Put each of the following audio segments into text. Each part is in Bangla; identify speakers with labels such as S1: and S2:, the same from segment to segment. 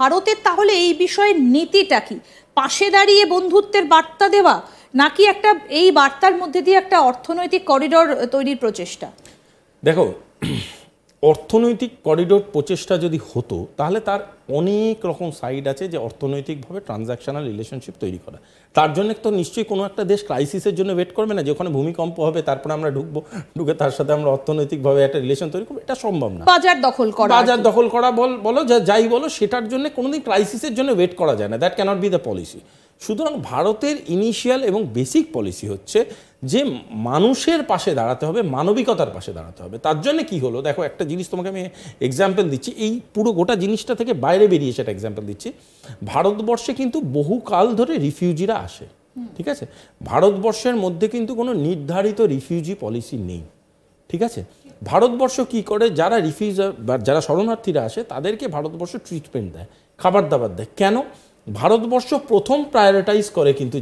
S1: ভারতের তাহলে এই বিষয়ে নীতিটা কি? পাশে দাঁড়িয়ে বন্ধুত্বের বার্তা দেওয়া, নাকি একটা এই বার্তার মধ্যে দিয়ে একটা অর্থনৈতিক করিডোর তৈরির প্রচেষ্টা?
S2: দেখো, অর্থনৈতিক করিডোর প্রচেষ্টা যদি হতো তাহলে তার অনেক রকম সাইড আছে, যে অর্থনৈতিকভাবে ট্রানজ্যাকশনাল রিলেশনশিপ তৈরি করা। তার জন্য তো নিশ্চয়ই কোনো একটা দেশ ক্রাইসিসের জন্য ওয়েট করবে না যে ওখানে ভূমিকম্প হবে তারপরে আমরা ঢুকে তার সাথে আমরা অর্থনৈতিকভাবে একটা রিলেশন তৈরি করবো, এটা সম্ভব না।
S1: বাজার দখল করা
S2: বলো যাই বলো, সেটার জন্য কোনোদিন ক্রাইসিসের জন্য ওয়েট করা যায় না। That cannot be the policy. সুতরাং ভারতের ইনিশিয়াল এবং বেসিক পলিসি হচ্ছে যে মানুষের পাশে দাঁড়াতে হবে, মানবিকতার পাশে দাঁড়াতে হবে। তার জন্য কি হলো দেখো, একটা জিনিস তোমাকে আমি এক্সাম্পল দিচ্ছি, এই পুরো গোটা জিনিসটা থেকে বাইরে বেরিয়ে সেটা এক্সাম্পল দিচ্ছি। ভারতবর্ষে কিন্তু বহুকাল ধরে রিফিউজিরা আসে, ঠিক আছে? ভারতবর্ষের মধ্যে কিন্তু কোনো নির্ধারিত রিফিউজি পলিসি নেই, ঠিক আছে? ভারতবর্ষ কি করে, যারা যারা শরণার্থীরা আসে তাদেরকে ভারতবর্ষ ট্রিটমেন্ট দেয়, খাবার দাবার দেয়। কেন? ভারতবর্ষ প্রথম প্রায়োরিটাইজ করে কিন্তু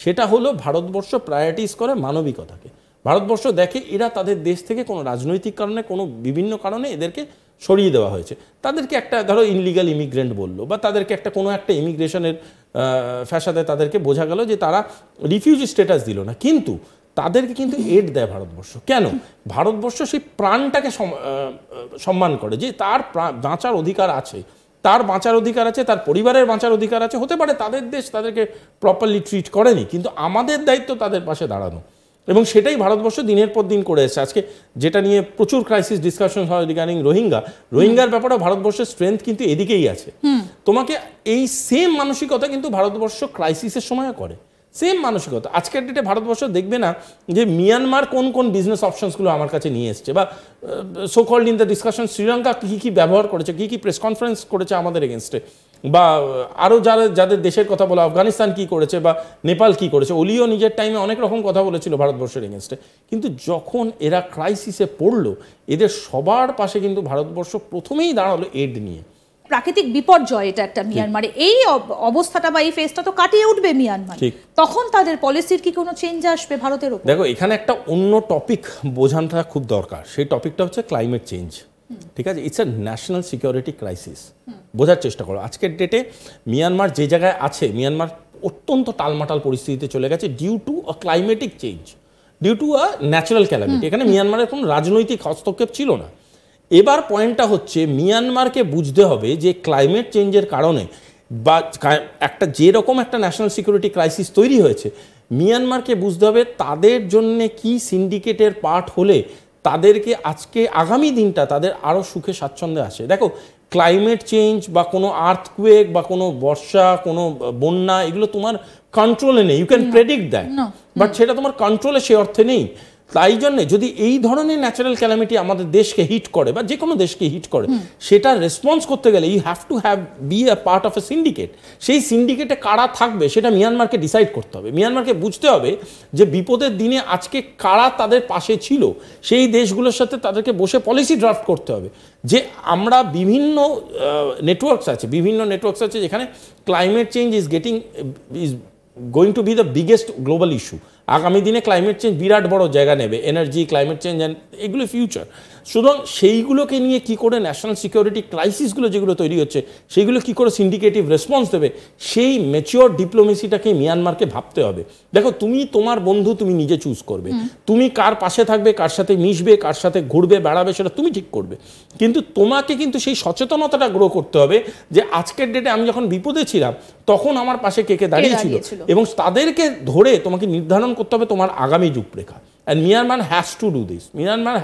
S2: সেটা হলো ভারতবর্ষ প্রায়োরিটাইজ করে মানবিকতাকে। ভারতবর্ষ দেখে এরা তাদের দেশ থেকে কোনো রাজনৈতিক কারণে, কোনো বিভিন্ন কারণে এদেরকে সরিয়ে দেওয়া হয়েছে, তাদেরকে একটা ধরো ইনলিগাল ইমিগ্রেন্ট বললো, বা তাদেরকে কোনো একটা ইমিগ্রেশনের ফ্যাসাদে তাদেরকে বোঝা গেল যে তারা রিফিউজি স্ট্যাটাস দিল না, কিন্তু তাদেরকে কিন্তু এড দেয় ভারতবর্ষ। কেন? ভারতবর্ষ সেই প্রাণটাকে সম্মান করে, যে তার বাঁচার অধিকার আছে, তার বাঁচার অধিকার আছে, তার পরিবারের বাঁচার অধিকার আছে। হতে পারে তাদের দেশ তাদেরকে প্রপারলি ট্রিট করেনি, কিন্তু আমাদের দায়িত্ব তাদের পাশে দাঁড়ানো, এবং সেটাই ভারতবর্ষ দিনের পর দিন করে এসেছে। আজকে যেটা নিয়ে প্রচুর ক্রাইসিস ডিসকাশন হয় রিগার্ডিং রোহিঙ্গার ব্যাপারে ভারতবর্ষের স্ট্রেংথ কিন্তু এদিকেই আছে। তোমাকে এই সেম মানসিকতা কিন্তু ভারতবর্ষ ক্রাইসিসের সময় করে, সেম মানসিকতা। আজকের ডেটে ভারতবর্ষ দেখবে না যে মিয়ানমার কোন কোন বিজনেস অপশনসগুলো আমার কাছে নিয়ে এসছে, বা so called in the discussion Sri Lanka কী কী ব্যবহার করেছে, কী কী প্রেস কনফারেন্স করেছে আমাদের এগেনস্টে, বা আরও যাদের দেশের কথা বলা, আফগানিস্তান কী করেছে বা নেপাল কী করেছে। ওলিও নিজের টাইমে অনেক রকম কথা বলেছিল ভারতবর্ষের এগেনস্টে, কিন্তু যখন এরা ক্রাইসিসে পড়লো এদের সবার পাশে কিন্তু ভারতবর্ষ প্রথমেই দাঁড়ালো এড নিয়ে।
S1: প্রাকৃতিক বিপর্যয় এটা একটা মিয়ানমারে, এই অবস্থাটা বা এই ফেজটা তো কাটিয়ে উঠবে মিয়ানমার, তখন তাদের পলিসির কি কোনো চেঞ্জ আসবে ভারতের উপর?
S2: দেখো, এখানে একটা অন্য টপিক বোঝানোটা খুব দরকার। সেই টপিকটা হচ্ছে ক্লাইমেট চেঞ্জ, ঠিক আছে? It's a national security crisis. বোঝার চেষ্টা করো, আজকের ডেটে মিয়ানমার যে জায়গায় আছে, মিয়ানমার অত্যন্ত টালমাটাল পরিস্থিতিতে চলে গেছে due to a climatic change, due to a natural calamity. এখানে মিয়ানমারের কোনো রাজনৈতিক হস্তক্ষেপ ছিল না। এবার পয়েন্টটা হচ্ছে মিয়ানমারকে বুঝতে হবে যে ক্লাইমেট চেঞ্জের কারণে বা একটা যেরকম একটা ন্যাশনাল সিকিউরিটি ক্রাইসিস তৈরি হয়েছে, মিয়ানমারকে বুঝতে হবে তাদের জন্যে কি সিন্ডিকেটের পার্ট হলে তাদেরকে আজকে আগামী দিনটা তাদের আরও সুখে স্বাচ্ছন্দ্যে আসে। দেখো, ক্লাইমেট চেঞ্জ বা কোনো আর্থকুয়েক বা কোনো বর্ষা, কোনো বন্যা, এগুলো তোমার কন্ট্রোলে নেই। You can predict that, but সেটা তোমার কন্ট্রোলে সে অর্থে নেই। তাই জন্যে যদি এই ধরনের ন্যাচারাল ক্যালামিটি আমাদের দেশকে হিট করে বা যে কোনো দেশকে হিট করে, সেটা রেসপন্স করতে গেলে you have to be a part of a syndicate. সেই সিন্ডিকেটে কারা থাকবে সেটা মিয়ানমারকে ডিসাইড করতে হবে। মিয়ানমারকে বুঝতে হবে যে বিপদের দিনে আজকে কারা তাদের পাশে ছিল, সেই দেশগুলোর সাথে তাদেরকে বসে পলিসি ড্রাফট করতে হবে। যে আমরা বিভিন্ন নেটওয়ার্কস আছে যেখানে climate change is going to B the biggest global issue. আগামী দিনে ক্লাইমেট চেঞ্জ বিরাট বড় জায়গা নেবে, এনার্জি, ক্লাইমেট চেঞ্জ অ্যান্ড এগুলো ফিউচার। সুতরাং সেইগুলোকে নিয়ে কি করে ন্যাশনাল সিকিউরিটি ক্রাইসিসগুলো যেগুলো তৈরি হচ্ছে সেইগুলো কি করে সিন্ডিকেটিভ রেসপন্স দেবে, সেই ম্যাচিওর ডিপ্লোমেসিটাকে মিয়ানমারকে ভাবতে হবে। দেখো, তুমি তোমার বন্ধু তুমি নিজে চুজ করবে, তুমি কার পাশে থাকবে, কার সাথে মিশবে, কার সাথে ঘুরবে বেড়াবে, সেটা তুমি ঠিক করবে। কিন্তু তোমাকে কিন্তু সেই সচেতনতাটা গ্রো করতে হবে যে আজকের ডেটে আমি যখন বিপদে ছিলাম তখন আমার পাশে কে কে দাঁড়িয়েছিল, এবং তাদেরকে ধরে তোমাকে নির্ধারণ করতে হবে তোমার আগামী রূপরেখা। And Myanmar has to do this. Myanmar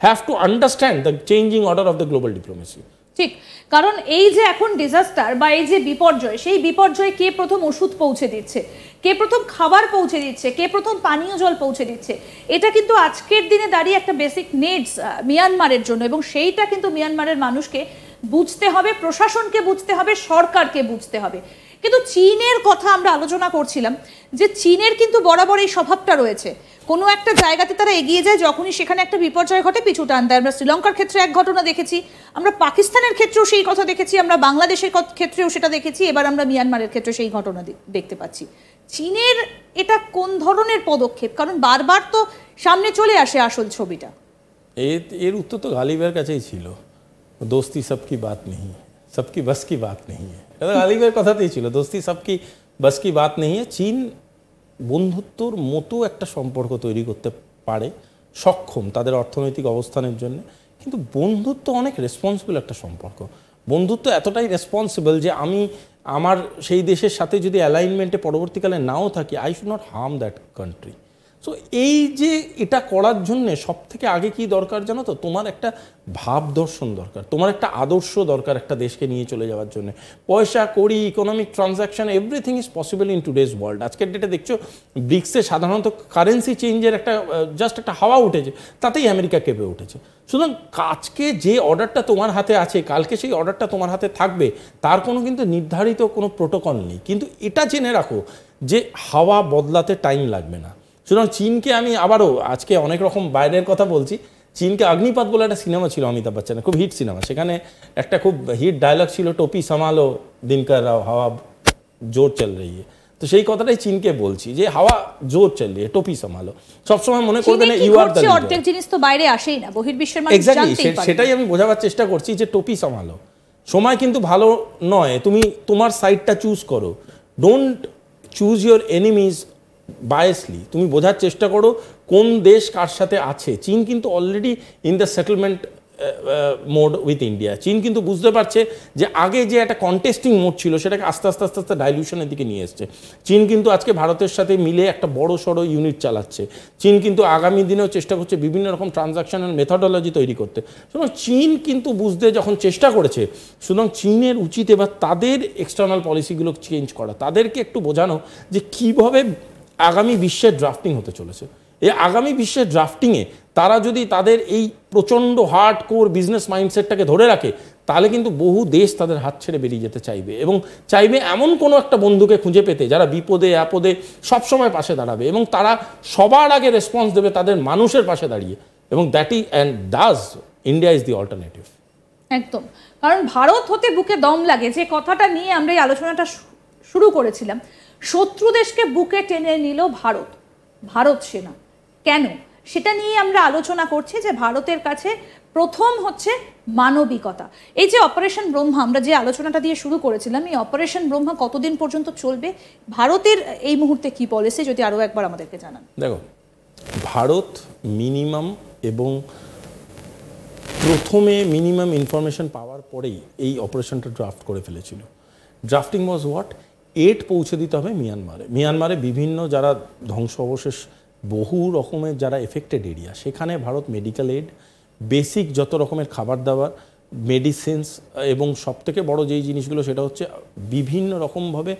S2: have to understand the changing order of the global diplomacy.
S1: ঠিক, কারণ এই যে এখন ডিজাস্টার বা এই যে বিপর্যয়, সেই বিপর্যয়ে কে প্রথম ওষুধ পৌঁছে দিচ্ছে, কে প্রথম খাবার পৌঁছে দিচ্ছে, কে প্রথম পানীয় জল পৌঁছে দিচ্ছে, এটা কিন্তু আজকের দিনে দাঁড়িয়ে একটা বেসিক নিডস মিয়ানমারের জন্য, এবং সেইটা কিন্তু মিয়ানমারের মানুষকে বুঝতে হবে, প্রশাসনকে বুঝতে হবে, সরকারকে বুঝতে হবে। কিন্তু চীনের কথা আমরা আলোচনা করছিলাম যে চীনের কিন্তু বরাবর এই স্বভাবটা রয়েছে, কোনো একটা জায়গাতে তারা এগিয়ে যায়, যখনই সেখানে একটা বিপর্যয় ঘটে পিছু টান দেয়। আমরা শ্রীলঙ্কার ক্ষেত্রে এক ঘটনা দেখেছি, আমরা পাকিস্তানের ক্ষেত্রেও সেই কথা দেখেছি, আমরা বাংলাদেশের ক্ষেত্রেও সেটা দেখেছি, এবার আমরা মিয়ানমারের ক্ষেত্রে সেই ঘটনা দেখতে পাচ্ছি। চীনের এটা কোন ধরনের পদক্ষেপ? কারণ বারবার তো সামনে চলে আসে আসল ছবিটা।
S2: এর উত্তর তো গালিবের কাছেই ছিল, দোস্তি সবকি বাত নেই, सबकी बस की बात नहीं है, এটা গালিবের কথাতেই ছিল, দোস্তি সবকি বস কি বাত নেই। চীন বন্ধুত্বর মতো একটা সম্পর্ক তৈরি করতে পারে, সক্ষম তাদের অর্থনৈতিক অবস্থানের জন্য, কিন্তু বন্ধুত্ব অনেক রেসপন্সিবল একটা সম্পর্ক। বন্ধুত্ব এতটাই রেসপন্সিবল যে আমি আমার সেই দেশের সাথে যদি অ্যালাইনমেন্টে পরবর্তীকালে নাও থাকি, I should not harm that country. So এই যে এটা করার জন্যে সব থেকে আগে কি দরকার জানো তো, তোমার একটা ভাব দর্শন দরকার, তোমার একটা আদর্শ দরকার একটা দেশকে নিয়ে চলে যাওয়ার জন্য। পয়সা কড়ি, economic transaction, everything is possible in today's world. আজকের ডেটে দেখছো ব্রিক্সে সাধারণত কারেন্সি চেঞ্জের একটা জাস্ট একটা হাওয়া উঠেছে, তাতেই আমেরিকা কেঁপে উঠেছে। সুতরাং আজকে যে অর্ডারটা তোমার হাতে আছে, কালকে সেই অর্ডারটা তোমার হাতে থাকবে, তার কোনো কিন্তু নির্ধারিত কোনো প্রোটোকল নেই। কিন্তু এটা জেনে রাখো যে হাওয়া বদলাতে টাইম লাগবে না। সুতরাং চীনকে আমি আবারও আজকে অনেক রকম বাইরের কথা বলছি, চীনকে অগ্নিপথ বলে একটা সিনেমা ছিল অমিতাভ বচ্চনের, খুব হিট সিনেমা, সেখানে একটা খুব হিট ডায়লগ ছিল, টোপি সামালো দিনকার রাও হাওয়া জোর চল রही है। তো সেই কথাটাই চীনকে বলছি যে হাওয়া জোর চল রही है, টোপি সামালো। সবসময় মনে করবে না ইউ আর দ্য লিডার।
S1: অর্ধেক জিনিস তো বাইরে আসেই না, বহির্বিশ্বের মানুষ
S2: এক্স্যাক্টলি,
S1: জানতেই পারে।
S2: সেটাই আমি বোঝাবার চেষ্টা করছি যে টোপি সামালো। সময় কিন্তু ভালো নয়, তুমি তোমার সাইডটা চুজ করো, ডোন্ট চুজ ইউর এনিমিজ বায়াসলি। তুমি বোঝার চেষ্টা করো কোন দেশ কার সাথে আছে। চীন কিন্তু already in the settlement mode with India. চীন কিন্তু বুঝতে পারছে যে আগে যে একটা কন্টেস্টিং মোড ছিল সেটাকে আস্তে আস্তে আস্তে আস্তে ডাইলিউশনের দিকে নিয়ে এসছে। চীন কিন্তু আজকে ভারতের সাথে মিলে একটা বড় সড়ো ইউনিট চালাচ্ছে। চীন কিন্তু আগামী দিনেও চেষ্টা করছে বিভিন্ন রকম ট্রানজাকশনাল মেথডোলজি তৈরি করতে। সুতরাং চীন কিন্তু বুঝতে যখন চেষ্টা করেছে, সুতরাং চীনের উচিত এবার তাদের এক্সটার্নাল পলিসিগুলো চেঞ্জ করা, তাদেরকে একটু বোঝানো যে কীভাবে আগামী বিশ্বের ড্রাফটিং হতে চলেছে। এই আগামী বিশ্বের ড্রাফটিংয়ে তারা যদি তাদের এই প্রচণ্ড হার্ড কোর বিজনেস মাইন্ডসেটটাকে ধরে রাখে, তাহলে কিন্তু বহু দেশ তাদের হাত ছেড়ে বেরিয়ে যেতে চাইবে, এবং চাইবে এমন কোনো একটা বন্ধুকে খুঁজে পেতে যারা বিপদে আপদে সবসময় পাশে দাঁড়াবে, এবং তারা সবার আগে রেসপন্স দেবে তাদের মানুষের পাশে দাঁড়িয়ে, এবং that is and does India is the alternative.
S1: একদম, কারণ ভারত হতে বুকে দম লাগে, যে কথাটা নিয়ে আমরা এই আলোচনাটা শুরু করেছিলাম। শত্রু দেশকে বুকে টেনে নিল ভারত, ভারত সেনা। কেন? সেটা নিয়ে আমরা আলোচনা করছি যে ভারতের কাছে প্রথম হচ্ছে মানবিকতা। এই যে অপারেশন ব্রহ্মা আমরা যে আলোচনাটা দিয়ে শুরু করেছিলাম, এই অপারেশন ব্রহ্মা কতদিন পর্যন্ত চলবে, ভারতের এই মুহূর্তে কি পলিসি, যদি আরও একবার আমাদেরকে জানান।
S2: দেখো, ভারত মিনিমাম এবং প্রথমে মিনিমাম ইনফরমেশন পাওয়ার পরেই এই অপারেশনটা ড্রাফট করে ফেলেছিল। ড্রাফটিং ওয়াজ হোয়াট, এড পৌঁছে দিতে হবে মিয়ানমারে। মিয়ানমারে বিভিন্ন যারা ধ্বংস অবশেষ বহু রকমের যারা এফেক্টেড এরিয়া, সেখানে ভারত মেডিকেল এড, বেসিক যত রকমের খাবার দাবার, মেডিসিনস, এবং সবথেকে বড় যেই জিনিসগুলো সেটা হচ্ছে বিভিন্ন রকমভাবে